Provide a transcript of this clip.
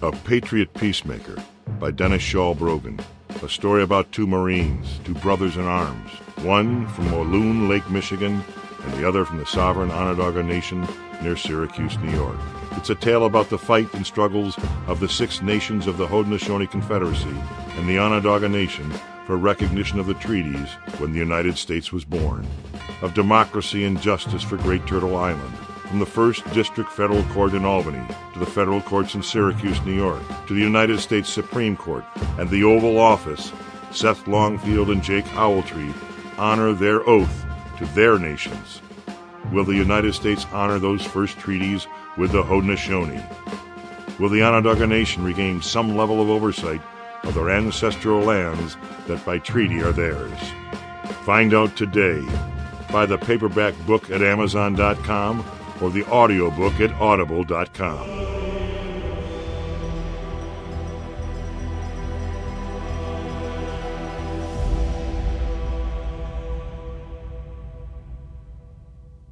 A Patriot Peacemaker by Dennis Shaw Brogan. A story about two Marines, two brothers in arms, one from Walloon Lake, Michigan, and the other from the sovereign Onondaga Nation near Syracuse, New York. It's a tale about the fight and struggles of the 6 nations of the Haudenosaunee Confederacy and the Onondaga Nation for recognition of the treaties when the United States was born, of democracy and justice for Great Turtle Island, from the 1st District Federal Court in Albany to the federal courts in Syracuse, New York, to the United States Supreme Court and the Oval Office. Seth Longfield and Jake Owltree honor their oath to their nations. Will the United States honor those first treaties with the Haudenosaunee? Will the Onondaga Nation regain some level of oversight of their ancestral lands that by treaty are theirs? Find out today. Buy the paperback book at Amazon.com or the audiobook at Audible.com.